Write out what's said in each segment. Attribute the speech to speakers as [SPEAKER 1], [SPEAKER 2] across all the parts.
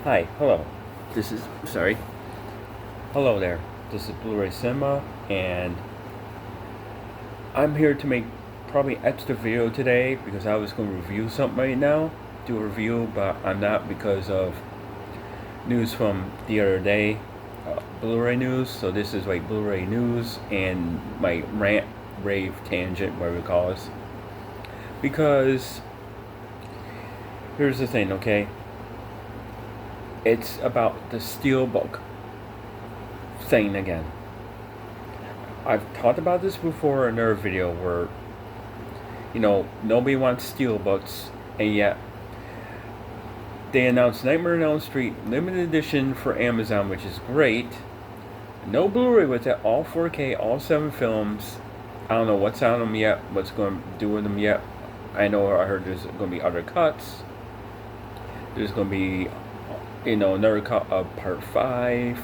[SPEAKER 1] Hi, hello. Hello there. This is Blu-ray Cinema, and I'm here to make probably extra video today because I was going to review something right now, do a review, but I'm not because of news from the other day, Blu-ray news. So this is like Blu-ray news and my rant, rave, tangent, whatever you call it. Because here's the thing, okay? It's about the Steelbook thing again. I've talked about this before in another video where, nobody wants Steelbooks, and yet they announced Nightmare on Elm Street limited edition for Amazon, which is great. No Blu-ray with it, all 4K, all 7 films. I don't know what's on them yet, what's going to do with them yet. I heard there's going to be other cuts. There's going to be another cut of part 5.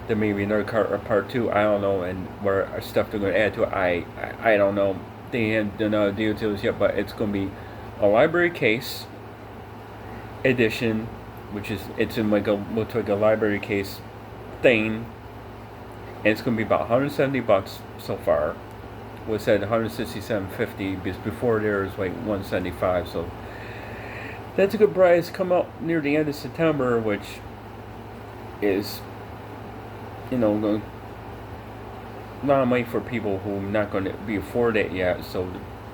[SPEAKER 1] There may be another cut of part 2. I don't know, and where stuff they're going to add to it, I don't know. They haven't done no details yet, but it's going to be a library case edition, which is looks like a library case thing, and it's going to be about $170 so far. Was said $167.50 because before there was like $175, so that's a good price. Come out near the end of September, which is, a lot of money for people who are not going to be afford it yet. So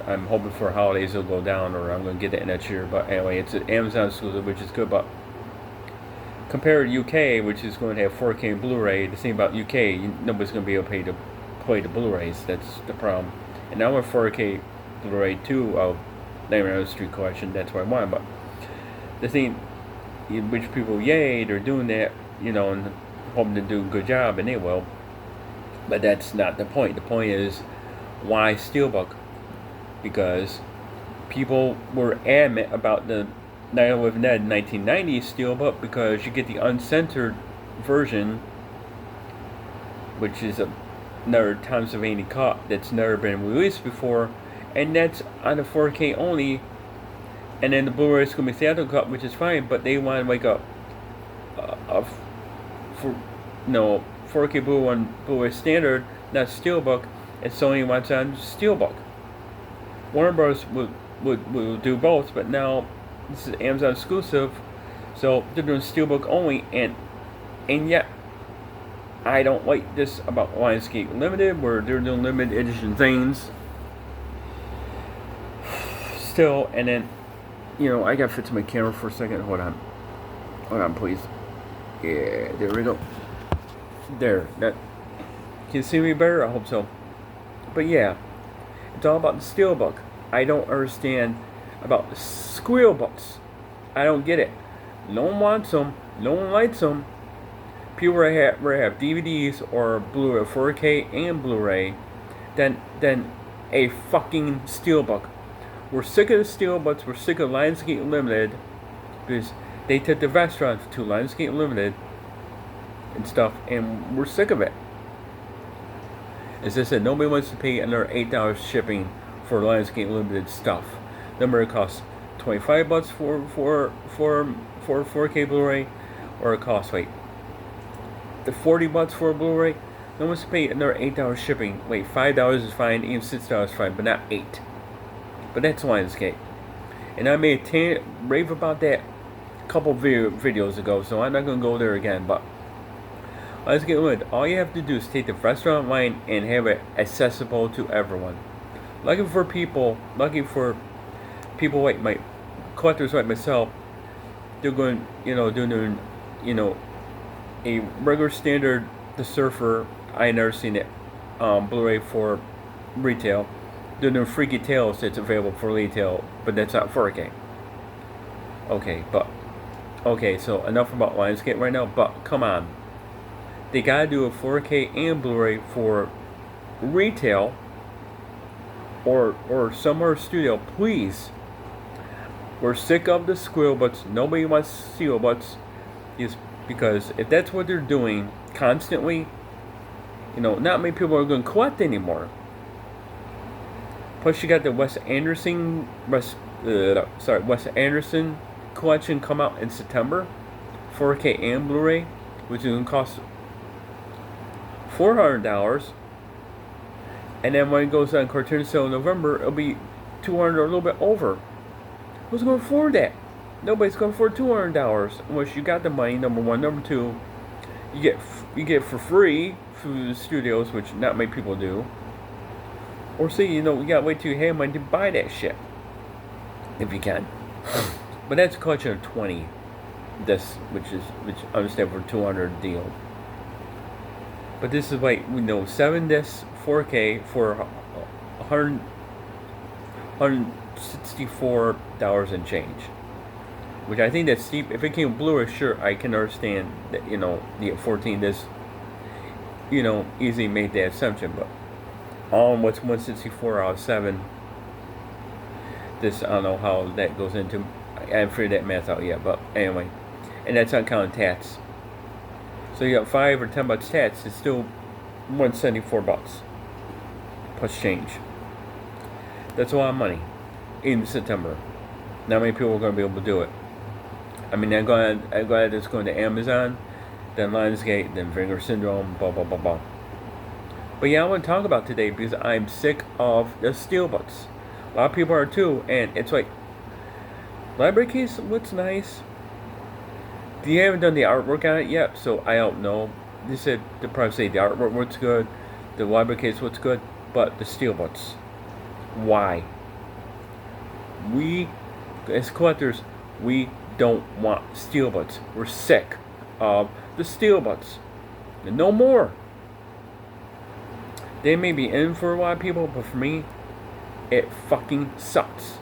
[SPEAKER 1] I'm hoping for holidays it'll go down, or I'm going to get it next year. But anyway, it's an Amazon exclusive, which is good. But compared to UK, which is going to have 4K and Blu-ray, the thing about UK, nobody's going to be able to pay to play the Blu-rays. That's the problem. And now with 4K Blu-ray 2 of Nightmare on Elm Street collection, that's what I want. But the thing, which people, yay, they're doing that, and hoping to do a good job, and they will. But that's not the point. The point is, why Steelbook? Because people were adamant about the Night of the Living Dead 1990 Steelbook because you get the uncensored version, which is another Tom Savini cut that's never been released before, and that's on the 4K only. And then the Blu-ray is going to be theatrical cut, which is fine, but they want like a 4K Blu-ray standard, not Steelbook, and Sony wants on Steelbook. Warner Bros. Will do both, but now this is Amazon exclusive, so they're doing Steelbook only, and yet I don't like this about Lionsgate Limited, where they're doing limited edition things still. And then I gotta fit to my camera for a second. Hold on, please. Yeah, there we go. There, that, can you see me better? I hope so. But yeah, it's all about the Steelbook. I don't understand about the squeal books. I don't get it. No one wants them. No one likes them. People rather have DVDs or Blu-ray, 4K and Blu-ray, than a fucking Steelbook. We're sick of the Steelbooks. We're sick of Lionsgate Limited because they took the restaurants to Lionsgate Limited and stuff, and we're sick of it. As I said, nobody wants to pay another $8 shipping for Lionsgate Limited stuff. Number it costs $25 for 4K Blu-ray, or it costs the $40 for a Blu-ray. No one wants to pay another $8 shipping. Wait, $5 is fine, even $6 is fine, but not $8. But that's Lionsgate, and I made a rave about that a couple videos ago, so I'm not gonna go there again. But let's get with it. All you have to do is take the restaurant line and have it accessible to everyone. Lucky for people like my collectors like myself, they're going, doing, a regular standard The Surfer. I never seen it, Blu-ray for retail. They're doing Freaky Tales that's available for retail, but that's not 4K. Okay, so enough about Lionsgate right now. But come on. They gotta do a 4K and Blu-ray for retail or somewhere studio, please. We're sick of the squeal butts. Nobody wants steel butts, is because if that's what they're doing constantly, not many people are going to collect anymore. Plus, you got the Wes Anderson collection come out in September. 4K and Blu-ray, which is going to cost $400. And then when it goes on cartoon sale in November, it'll be $200 or a little bit over. Who's going to afford that? Nobody's going to afford $200 unless you got the money. Number one, number two, you get it for free through the studios, which not many people do. Or see, you gotta wait till you have money to buy that shit, if you can. But that's a collection of 20 discs, which I understand for $200 deal. But this is like 7 discs, 4K for $164 and change. Which I think that's steep. If it came with Blu-ray, sure, I can understand that, the 14 discs, easily made that assumption. But what's 164 out of 7, this, I don't know how that goes into. I haven't figured that math out yet, but anyway. And that's not counting tats. So you got $5 or $10 tats, it's still $174 plus change. That's a lot of money in September. Not many people are going to be able to do it. I mean, I'm glad it's going to Amazon, then Lionsgate, then Vinegar Syndrome, blah, blah, blah, blah. But yeah, I want to talk about today because I'm sick of the Steelbooks. A lot of people are too, and it's like, library case looks nice. They haven't done the artwork on it yet, so I don't know. They probably say the artwork looks good, the library case looks good, but the Steelbooks, why? We, as collectors, we don't want Steelbooks. We're sick of the Steelbooks. And no more. They may be in for a lot of people, but for me, it fucking sucks.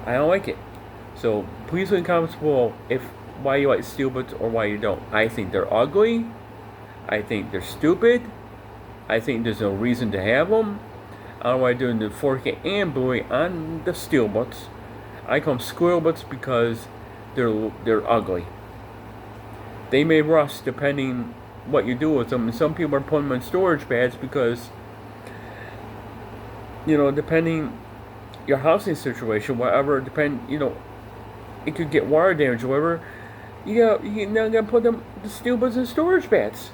[SPEAKER 1] I don't like it. So please leave in the comments below why you like Steelbooks or why you don't. I think they're ugly. I think they're stupid. I think there's no reason to have them. I don't know why they're doing the 4K and Blu-ray on the Steelbooks. I call them squeal books because they're ugly. They may rust depending what you do with them, and some people are putting them in storage pads because, depending your housing situation, whatever, it could get water damage or whatever. You gotta put the Steelbooks in storage pads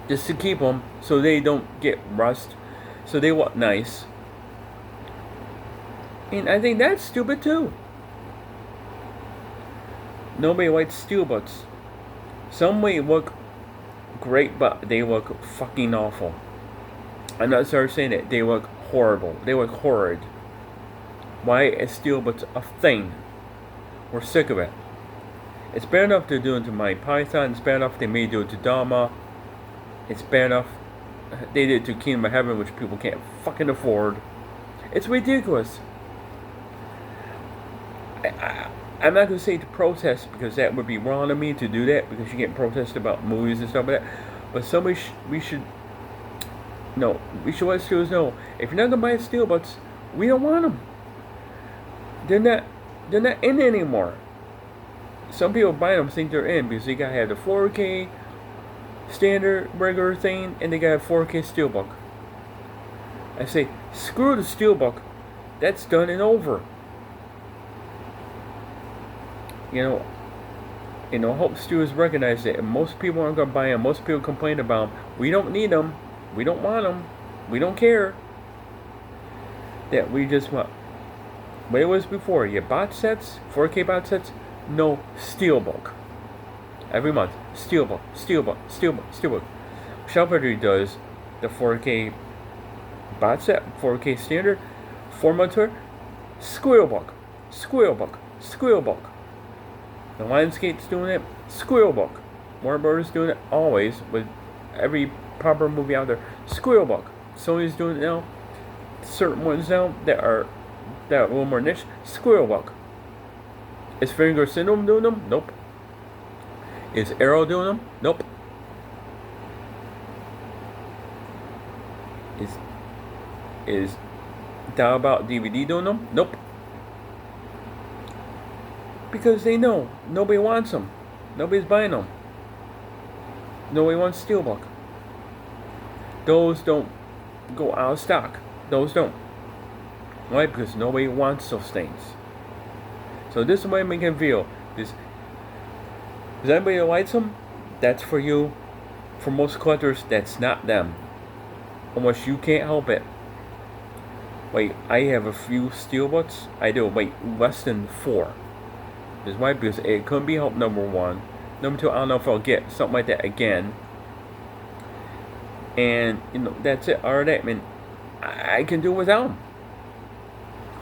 [SPEAKER 1] just to keep them so they don't get rust, so they look nice. And I think that's stupid too. Nobody likes Steelbooks. Some may look great, but they look fucking awful. I'm not sorry saying it. They look horrible. They look horrid. Why is Steelbooks a thing? We're sick of it. It's bad enough they're doing it to my Python. It's bad enough they may do it to Dama. It's bad enough they did it to Kingdom of Heaven, which people can't fucking afford. It's ridiculous. I'm not going to say to protest because that would be wrong of me to do that because you can't protest about movies and stuff like that. But we should let studios know, if you're not going to buy Steelbooks, we don't want them. They're not in anymore. Some people buy them think they're in because they got to have the 4K standard regular thing and they got a 4K Steelbook. I say, screw the Steelbook. That's done and over. I hope studios recognize that. And most people aren't going to buy them. Most people complain about them. We don't need them. We don't want them. We don't care. That we just want. What it was before. You bought sets, 4K bought sets, no Steelbook. Every month, Steelbook. Shelf does the 4K bot set, 4K standard, 4 months worth, Squealbook. The Lionsgate's doing it, Squealbook. Warner Brothers doing it always with every proper movie out there, Squealbook. Sony's doing it now. Certain ones now that are a little more niche, Squealbook. Is Vinegar Syndrome doing them? Nope. Is Arrow doing them? Nope. Is Down About DVD doing them? Nope. Because they know nobody wants them. Nobody's buying them. Nobody wants Steelbook. Those don't go out of stock. Those don't. Why? Because nobody wants those things. So this is what I make it feel. Does anybody that likes them? That's for you. For most collectors, that's not them. Unless you can't help it. Wait, I have a few Steelbooks. I do. Wait, less than 4. This might be because it couldn't be helped. Number 1. Number 2, I don't know if I'll get something like that again. And that's it. Alright, I mean, I can do without them.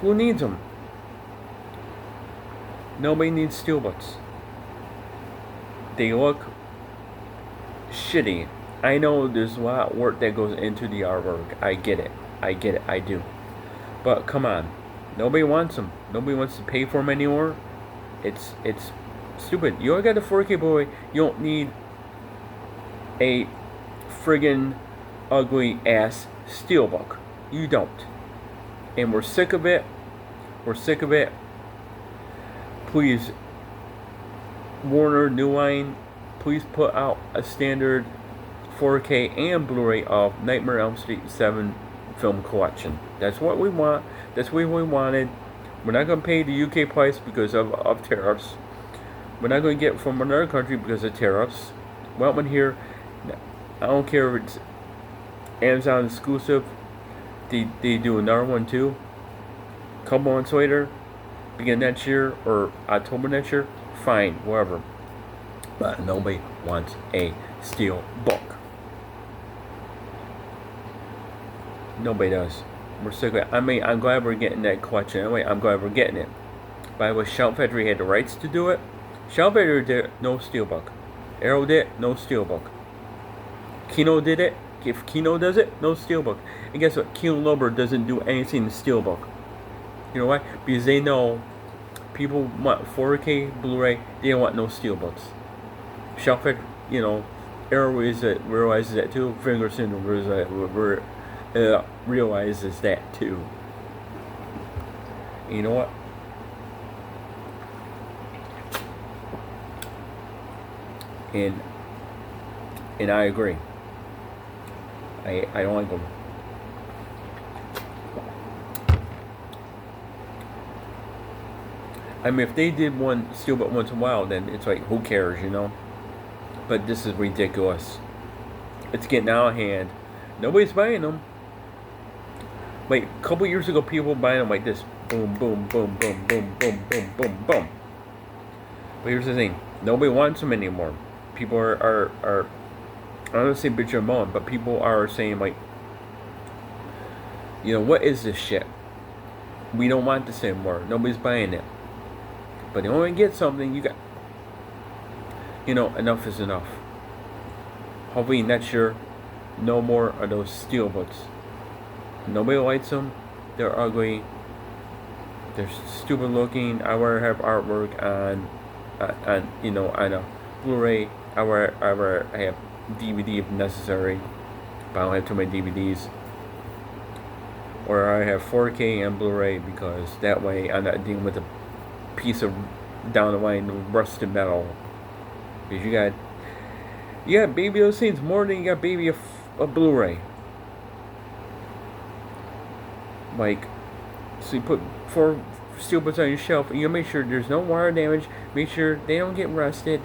[SPEAKER 1] Who needs them? Nobody needs Steelbooks. They look shitty. I know there's a lot of work that goes into the artwork. I get it. I do. But come on. Nobody wants them. Nobody wants to pay for them anymore. It's stupid. You only got the 4K Blu-ray. You don't need a friggin' ugly ass Steelbook. You don't. And we're sick of it. We're sick of it. Please, Warner, New Line, please put out a standard 4K and Blu-ray of Nightmare on Elm Street 7 film collection. That's what we want. That's what we wanted. We're not going to pay the UK price because of tariffs. We're not going to get it from another country because of tariffs. Well, one here, I don't care if it's Amazon exclusive. They do another one too. A couple months later, begin next year or October next year, fine, whatever. But nobody wants a steel book. Nobody does. We're sick of it. I mean, I'm glad we're getting that collection. Anyway, I'm glad we're getting it. By the way, Shout Factory had the rights to do it. Shout Factory did it, no steelbook. Arrow did it, no steelbook. Kino did it. If Kino does it, no steelbook. And guess what? Kino Lorber doesn't do anything in steelbook. You know why? Because they know people want 4K Blu-ray. They don't want no steelbooks. Shout Factory, Arrow realizes that too. Finger Syndrome realizes that too. And you know what? And I agree. I don't like them. I mean, if they did one steelbook once in a while, then it's like, who cares, But this is ridiculous. It's getting out of hand. Nobody's buying them. Like, a couple years ago, people were buying them like this. Boom, boom, boom, boom, boom, boom, boom, boom, boom. But here's the thing. Nobody wants them anymore. People are I don't say bitch or moan, but people are saying like, what is this shit? We don't want this anymore. Nobody's buying it. But in order to get something, you got, enough is enough. Hopefully next year, no more of those steelbooks. Nobody likes them. They're ugly. They're stupid looking. I rather have artwork on a Blu-ray. I rather have DVD if necessary, but I don't have too many DVDs. Or I have 4K and Blu-ray because that way I'm not dealing with a piece of down the line rusted metal. Because you got baby those things more than you got baby a Blu-ray. Like, so you put 4 steelbooks on your shelf, and you make sure there's no wire damage. Make sure they don't get rusted.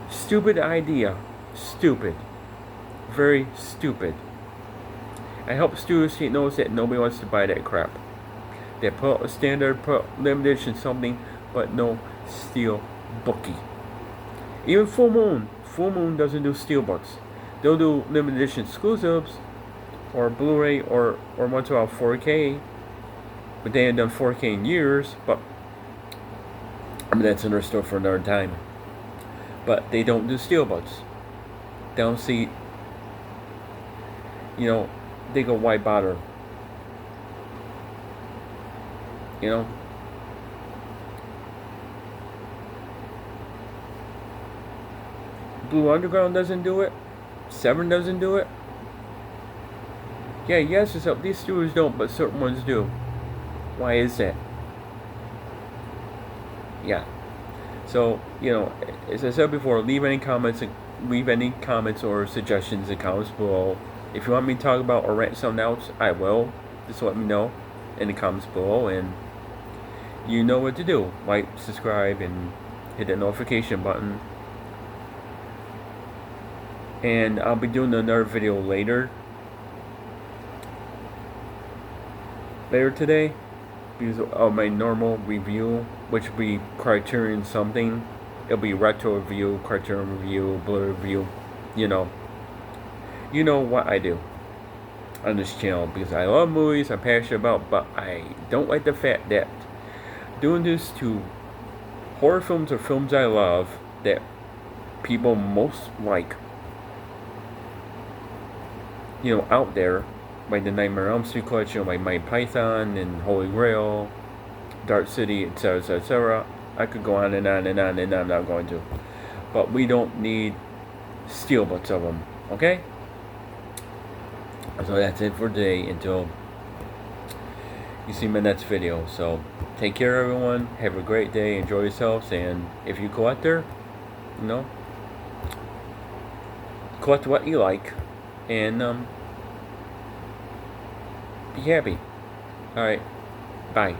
[SPEAKER 1] Stupid idea. Stupid. Very stupid. I hope studios knows that nobody wants to buy that crap. They put a standard, put limited edition something, but no steel bookie. Even Full Moon doesn't do steelbooks. They'll do limited edition exclusives, or Blu-ray, or once in a while 4K. But they haven't done 4K in years. But that's another story for another time. But they don't do steelbooks. They don't see. They go, why bother? Blue Underground doesn't do it. Seven doesn't do it. Yeah, yes, it's up. These studios don't, but certain ones do. Why is that? Yeah. So, as I said before, leave any comments or suggestions in comments below. If you want me to talk about or rant something else, I will. Just let me know in the comments below, and you know what to do. Like, subscribe, and hit that notification button. And I'll be doing another video later today, because of my normal review, which will be Criterion something. It'll be retro review, Criterion review, Blu-ray review. You know what I do on this channel, because I love movies, I'm passionate about, but I don't like the fact that doing this to horror films or films I love that people most like, out there, like the Nightmare on Elm Street collection, like Mike Python and Holy Grail, Dark City, etc., etc. I could go on and on and on, and I'm not going to. But we don't need steelbooks of them, okay? So that's it for today until you see my next video. So take care, everyone. Have a great day. Enjoy yourselves. And if you collector, collect what you like, and be happy. All right. Bye.